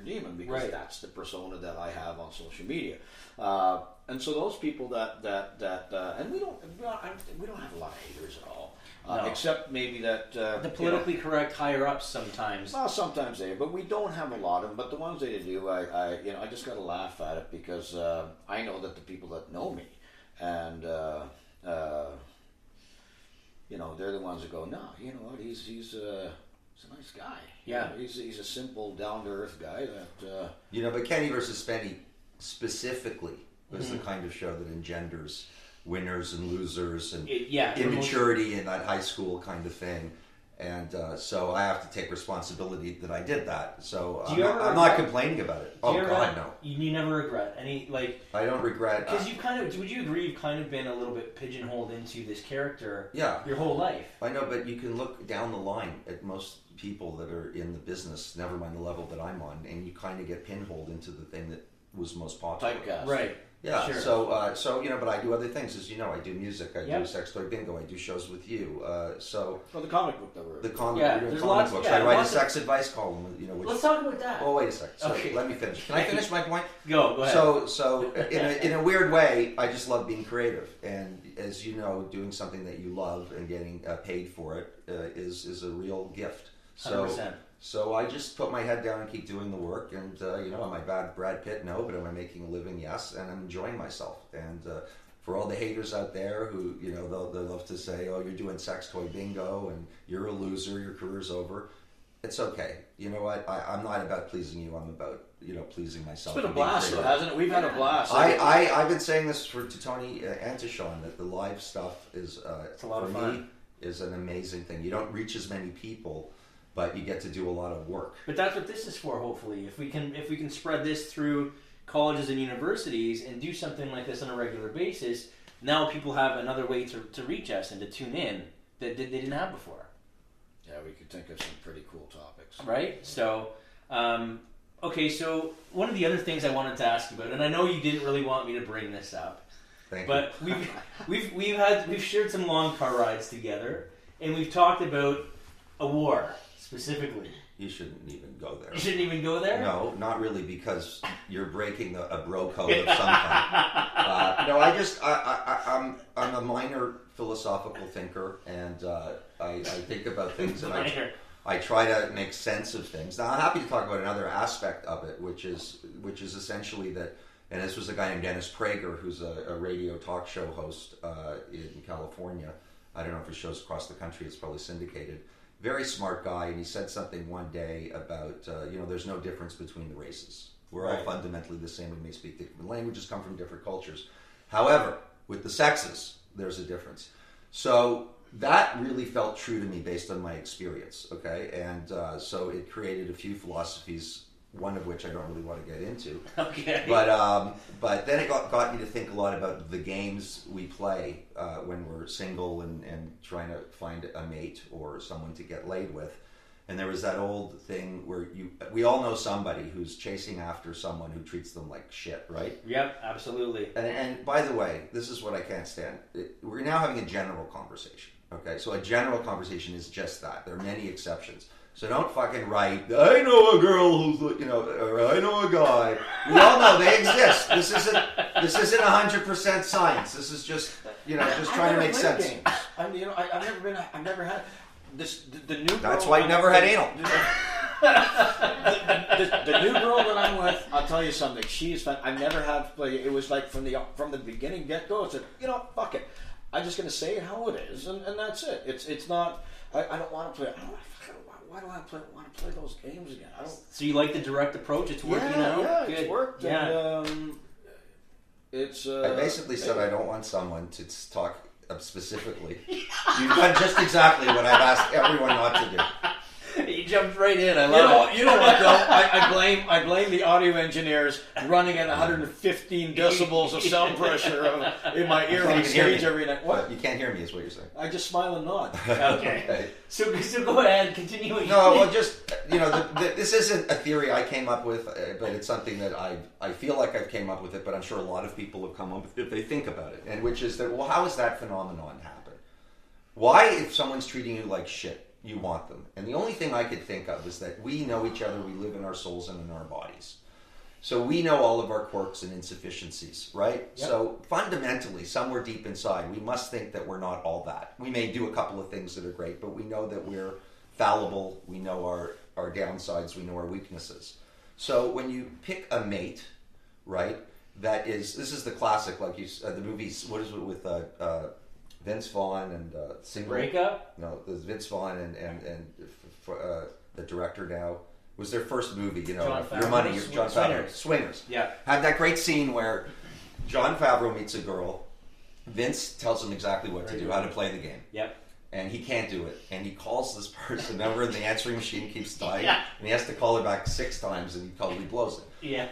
demon, because Right. that's the persona that I have on social media. And so those people that and we don't have a lot of haters at all, No. except maybe that The politically correct higher ups sometimes. well, sometimes but we don't have a lot of them. But the ones they do, I just got to laugh at it, because I know that the people that know me, and they're the ones that go, no, you know what, he's a nice guy. Yeah. He's a simple, down to earth guy that. But Kenny versus Spenny specifically was the kind of show that engenders winners and losers and immaturity in that high school kind of thing. And so I have to take responsibility that I did that. So I'm not complaining about it. Oh, God, no. You never regret any, like... I don't regret... Because you kind of... Would you agree you've kind of been a little bit pigeonholed into this character your whole life? I know, but you can look down the line at most people that are in the business, never mind the level that I'm on, and you kind of get pinholed into the thing that was most popular. Typecast. Right. Yeah, sure. So but I do other things, as you know. I do music, I do Sex Toy Bingo, I do shows with you. Well, the comic book that we're... The comic, there's comic lots, books. yeah, I write a sex advice column, which... Let's talk about that. Oh, wait a second. So Okay. let me finish. Can I finish my point? Go ahead. So in a weird way, I just love being creative. And as you know, doing something that you love and getting paid for it is a real gift. 100%. So I just put my head down and keep doing the work, and am I bad Brad Pitt? No, but am I making a living? Yes, and I'm enjoying myself. And for all the haters out there who they'll love to say, oh, you're doing sex toy bingo and you're a loser, your career's over. It's okay. You know what? I'm not about pleasing you. I'm about pleasing myself. It's been a blast, though, hasn't it? We've had a blast. I've been saying this to Tony and to Sean, that the live stuff is it's a lot for of fun. me is an amazing thing. You don't reach as many people, but you get to do a lot of work. But that's what this is for, hopefully. If we can spread this through colleges and universities and do something like this on a regular basis, now people have another way to reach us and to tune in that they didn't have before. Yeah, we could think of some pretty cool topics. Right? So, okay, so one of the other things I wanted to ask about, and I know you didn't really want me to bring this up, but we've shared some long car rides together, and we've talked about a war. Specifically, you shouldn't even go there. You shouldn't even go there? No, not really, because you're breaking a bro code of some kind. No, I'm a minor philosophical thinker, and I think about things, and I try to make sense of things. Now, I'm happy to talk about another aspect of it, which is essentially that. And this was a guy named Dennis Prager, who's a radio talk show host in California. I don't know if his show's across the country. It's probably syndicated. Very smart guy, and he said something one day about, there's no difference between the races. We're all fundamentally the same. We may speak different languages, come from different cultures. However, with the sexes, there's a difference. So that really felt true to me based on my experience, okay? And so it created a few philosophies, one of which I don't really want to get into. Okay. But then it got me to think a lot about the games we play when we're single and trying to find a mate or someone to get laid with. And there was that old thing where we all know somebody who's chasing after someone who treats them like shit, right? Yep, absolutely. And by the way, this is what I can't stand. We're now having a general conversation, okay? So a general conversation is just that. There are many exceptions. So don't fucking write, I know a girl who's, or I know a guy. We all know they exist. This isn't 100% science. This is just, just trying to make sense. Games. I've never had this. The new. That's why you never had anal. The new girl that I'm with, I'll tell you something. She's fun. I never have played. It was like from the beginning get go. It's like, fuck it. I'm just gonna say it how it is, and that's it. It's not. I don't want to play. Why do I want to play those games again? I don't. So you like the direct approach? It's working out? Yeah, Good. it's worked. Yeah. And, it's. I basically said I don't want someone to talk specifically. You've done just exactly what I've asked everyone not to do. You jumped right in. I love it. You know what though? I blame the audio engineers running at 115 decibels of sound pressure in my ear on stage every night. What? You can't hear me, is what you're saying. I just smile and nod. Okay. So go ahead, continue. No, well, just this isn't a theory I came up with, but it's something that I feel like I've came up with it, but I'm sure a lot of people have come up with it if they think about it, and which is that, well, how does that phenomenon happen? Why, if someone's treating you like shit, you want them. And the only thing I could think of is that we know each other, we live in our souls and in our bodies. So we know all of our quirks and insufficiencies, right? Yep. So fundamentally, somewhere deep inside, we must think that we're not all that. We may do a couple of things that are great, but we know that we're fallible, we know our downsides, we know our weaknesses. So when you pick a mate, right, this is the classic, like the movies, what is it with Vince Vaughn and Single? Breakup? No, there's Vince Vaughn and the director now. It was their first movie, Your Money, John Favreau. Swingers. Yeah. Had that great scene where John Favreau meets a girl. Vince tells him exactly what to do, how to play the game. Yep. And he can't do it. And he calls this person over, and the answering machine keeps dying. Yeah. And he has to call her back 6 times, and he totally blows it. Yeah.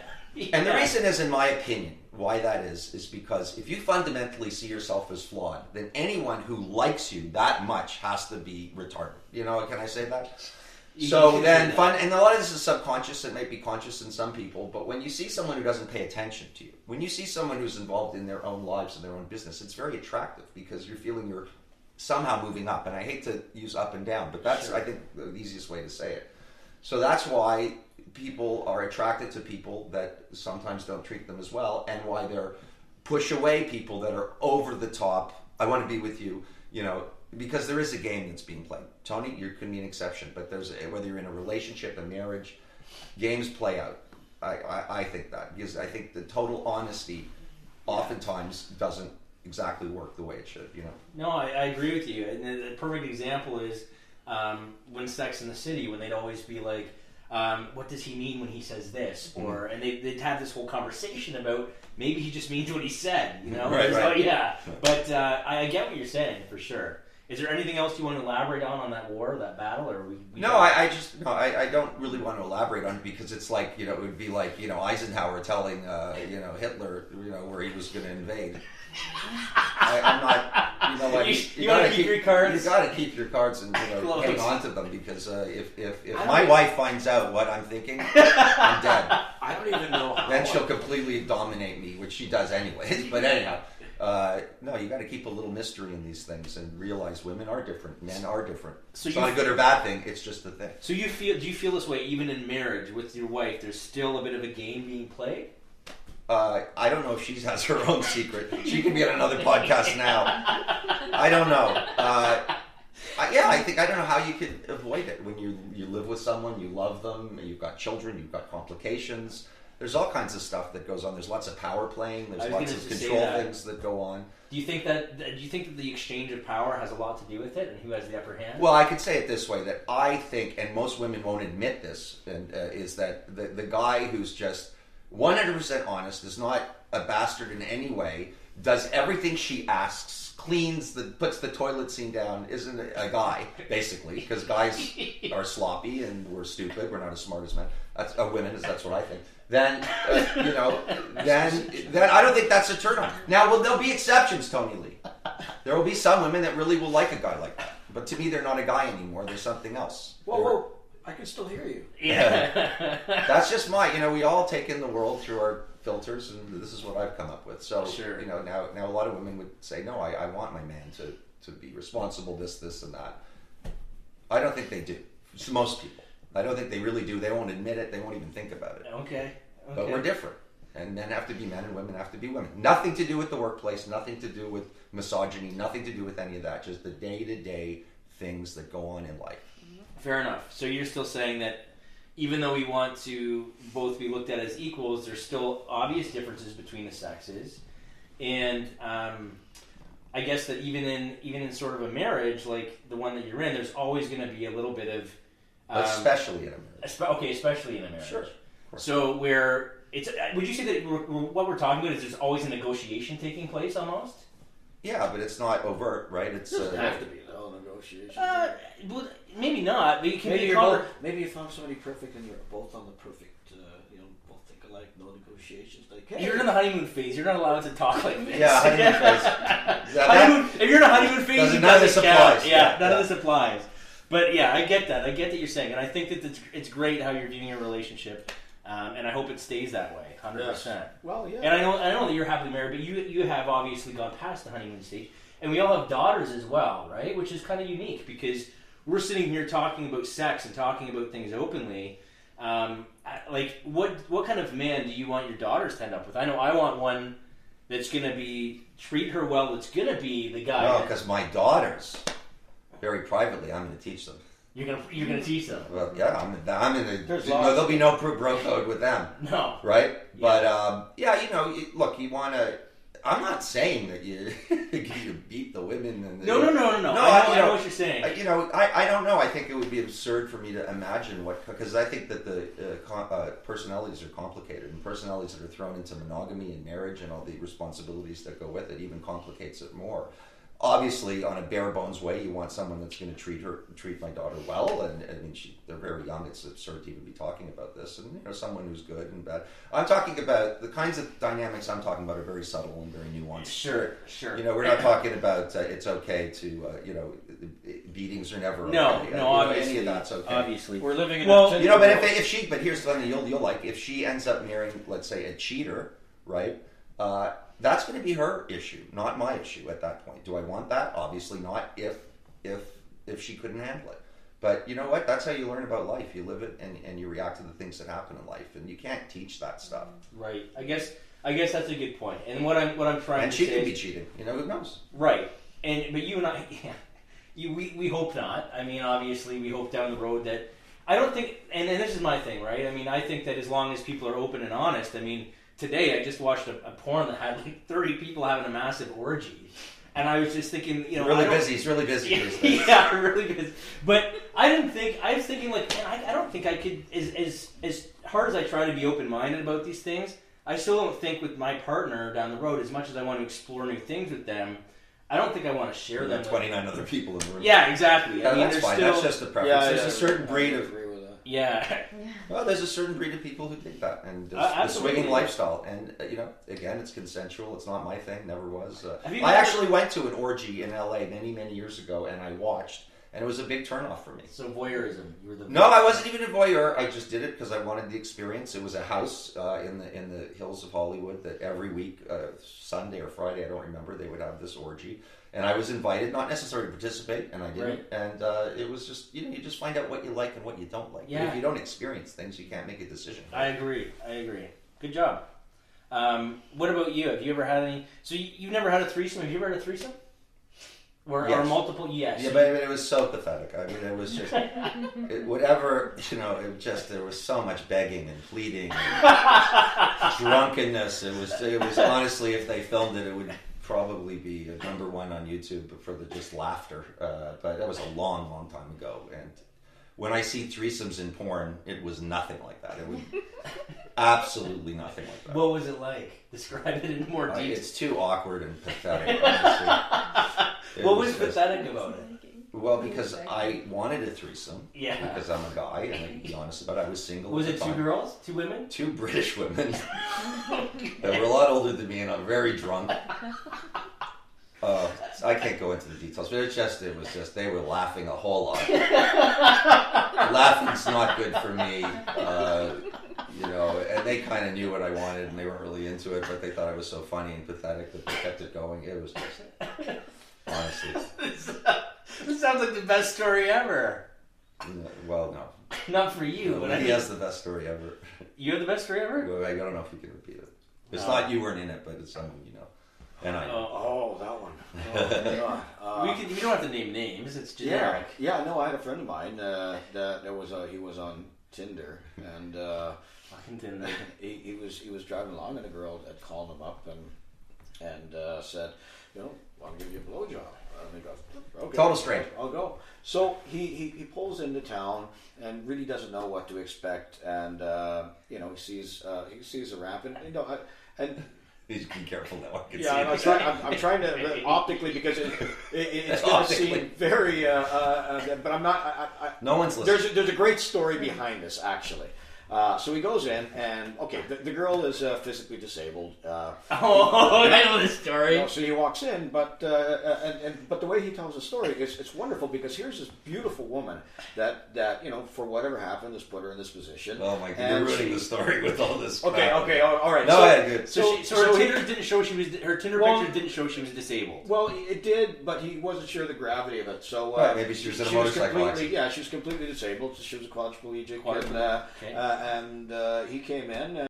And the reason is, in my opinion, why that is because if you fundamentally see yourself as flawed, then anyone who likes you that much has to be retarded. Can I say that? So then, and a lot of this is subconscious. It might be conscious in some people, but when you see someone who doesn't pay attention to you, when you see someone who's involved in their own lives and their own business, it's very attractive because you're feeling you're somehow moving up. And I hate to use up and down, but that's, I think, the easiest way to say it. So that's why people are attracted to people that sometimes don't treat them as well, and why they're push away people that are over the top. I want to be with you, because there is a game that's being played. Tony, you can be an exception, but whether you're in a relationship, a marriage, games play out. I think that, because I think the total honesty oftentimes doesn't exactly work the way it should. No, I agree with you. And a perfect example is when Sex in the City, when they'd always be like, what does he mean when he says this? Or and they'd have this whole conversation about maybe he just means what he said, Right. So, yeah. But I get what you're saying for sure. Is there anything else you want to elaborate on that war, that battle, or I don't really want to elaborate on it because it's like it would be like Eisenhower telling Hitler where he was going to invade. I'm not you got to keep your cards. You got to keep your cards and hang on to them because if my wife finds out what I'm thinking, I'm dead. I don't even know how. Then she'll completely dominate me, which she does anyways. But anyhow. No, you got to keep a little mystery in these things and realize women are different, men are different. So it's not a good or bad thing; it's just a thing. So do you feel this way even in marriage with your wife? There's still a bit of a game being played. I don't know if she has her own secret. She can be on another podcast now. I don't know. I don't know how you could avoid it when you live with someone, you love them, you've got children, you've got complications. There's all kinds of stuff that goes on. There's lots of power playing. There's lots of control things that go on. Do you think that the exchange of power has a lot to do with it, and who has the upper hand? Well, I could say it this way: that I think, and most women won't admit this, is that the guy who's just 100% honest, is not a bastard in any way, does everything she asks, puts the toilet scene down, isn't a guy basically, because guys are sloppy and we're stupid. We're not as smart as men. Women, that's what I think. Then I don't think that's a turn on. Now, there'll be exceptions, Tony Lee. There will be some women that really will like a guy like that. But to me, they're not a guy anymore. They're something else. Whoa, I can still hear you. Yeah. That's just we all take in the world through our filters, and this is what I've come up with. So, sure. Now a lot of women would say, no, I want my man to be responsible, this, and that. I don't think they do. It's most people. I don't think they really do. They won't admit it. They won't even think about it. Okay. But we're different. And men have to be men and women have to be women. Nothing to do with the workplace, nothing to do with misogyny, nothing to do with any of that. Just the day-to-day things that go on in life. Fair enough. So you're still saying that even though we want to both be looked at as equals, there's still obvious differences between the sexes. And I guess that even in sort of a marriage, like the one that you're in, there's always going to be a little bit of... especially in a marriage. Especially in a marriage. Sure. So would you say that what we're talking about is there's always a negotiation taking place almost? Yeah, but it's not overt, right? It doesn't have to be a negotiation. Well, maybe not. But maybe you found somebody perfect and you're both on the perfect, both think alike, no negotiations. Like, hey. You're in the honeymoon phase. You're not allowed to talk like this. Yeah, honeymoon phase. If you're in a honeymoon phase, none of this applies. Yeah, none of this applies. But yeah, I get that. I get that you're saying, and I think that it's great how you're viewing your relationship, and I hope it stays that way, 100%. Yes. Well, yeah. And I know that you're happily married, but you have obviously gone past the honeymoon stage, and we all have daughters as well, right? Which is kind of unique because we're sitting here talking about sex and talking about things openly. Like, what kind of man do you want your daughters to end up with? I know I want one that's going to treat her well. That's going to be the guy. No, because my daughters, very privately, I'm going to teach them. You're gonna teach them. Well, yeah, I'm in the. There'll be no bro code with them. No. Right. Yeah. But yeah, look, you want to. I'm not saying that you beat the women. And no. I know what you're saying. I don't know. I think it would be absurd for me to imagine because I think that the personalities are complicated, and personalities that are thrown into monogamy and marriage and all the responsibilities that go with it even complicates it more. Obviously, on a bare bones way, you want someone that's going to treat my daughter well, and I mean, they're very young. It's absurd to even be talking about this, and someone who's good and bad. I'm talking about the kinds of dynamics I'm talking about are very subtle and very nuanced. Sure. We're not talking about it's okay to beatings are never okay. No, obviously, any of that's okay. Obviously, we're living in but here's something you'll like. If she ends up marrying, let's say, a cheater, right? That's going to be her issue, not my issue at that point. Do I want that? Obviously not if she couldn't handle it. But you know what? That's how you learn about life. You live it and you react to the things that happen in life. And you can't teach that stuff. Right. I guess that's a good point. And what I'm trying to say... And she could be cheating. Who knows? Right. But you and I... Yeah, we hope not. I mean, obviously, we hope down the road that... I don't think... And this is my thing, right? I mean, I think that as long as people are open and honest, I mean... Today, I just watched a porn that had like 30 people having a massive orgy. And I was just thinking, He's really busy. Yeah, really busy. But I was thinking like, man, I don't think I could, as hard as I try to be open-minded about these things, I still don't think with my partner down the road, as much as I want to explore new things with them, I don't think I want to share them 29 other people in the room. Yeah, exactly. Yeah, I mean, that's fine. That's just a preference. There's a certain breed of... Yeah. Well, there's a certain breed of people who think that, and the swinging lifestyle. And again, it's consensual. It's not my thing. Never was. I actually went to an orgy in LA many years ago, and I watched, and it was a big turnoff for me. So voyeurism. No, I wasn't even a voyeur. I just did it because I wanted the experience. It was a house in the hills of Hollywood that every week, Sunday or Friday, I don't remember, they would have this orgy. And I was invited, not necessarily to participate, and I didn't. Right. And it was just, you just find out what you like and what you don't like. Yeah. But if you don't experience things, you can't make a decision. I agree. Good job. What about you? Have you ever had any... So you've never had a threesome? Have you ever had a threesome? Or multiple? Yes. Yeah, but it was so pathetic. I mean, it was just... whatever, there was so much begging and pleading and drunkenness. It was honestly, if they filmed it, it would... probably be a number one on YouTube for the just laughter, but that was a long time ago. And when I see threesomes in porn, it was nothing like that. It was absolutely nothing like that. What was it like? Describe it in more detail. It's too awkward and pathetic, honestly. What was pathetic about it? Well, because I wanted a threesome. Yeah. Because I'm a guy, and I can be honest about it. I was single. Was it 2 girls? 2 women? 2 British women. They were a lot older than me, and I'm very drunk. I can't go into the details, but it was just they were laughing a whole lot. Laughing's not good for me, and they kind of knew what I wanted, and they weren't really into it, but they thought I was so funny and pathetic that they kept it going. It was just, honestly. This sounds like the best story ever. No, well, no. Not for you. No, but he has the best story ever. You have the best story ever? Well, I don't know if you can repeat it. It's not you weren't in it, but it's someone you know. And I know. Oh, that one. Oh, God. We don't have to name names. It's generic. Yeah. No, I had a friend of mine he was on Tinder, and fucking Tinder. He was driving along, and a girl had called him up and said, want to give you a blowjob. And he goes, okay. Total stranger. I'll go. So he pulls into town and really doesn't know what to expect, and he sees a ramp, and be careful now. I can see I'm trying to optically, because it's going to seem very, but I'm not. No one's listening. There's a great story behind this, actually. So he goes in, and the girl is physically disabled. I know this story. So he walks in, but the way he tells the story is it's wonderful because here's this beautiful woman that for whatever happened has put her in this position. Oh my God, you're ruining the story with all this. Okay, all right. No, good. So her Tinder didn't show she was. Her Tinder picture didn't show she was disabled. Well, it did, but he wasn't sure of the gravity of it. So maybe she was in a motorcycle accident. Yeah, she was completely disabled. So she was a quadriplegic, and he came in.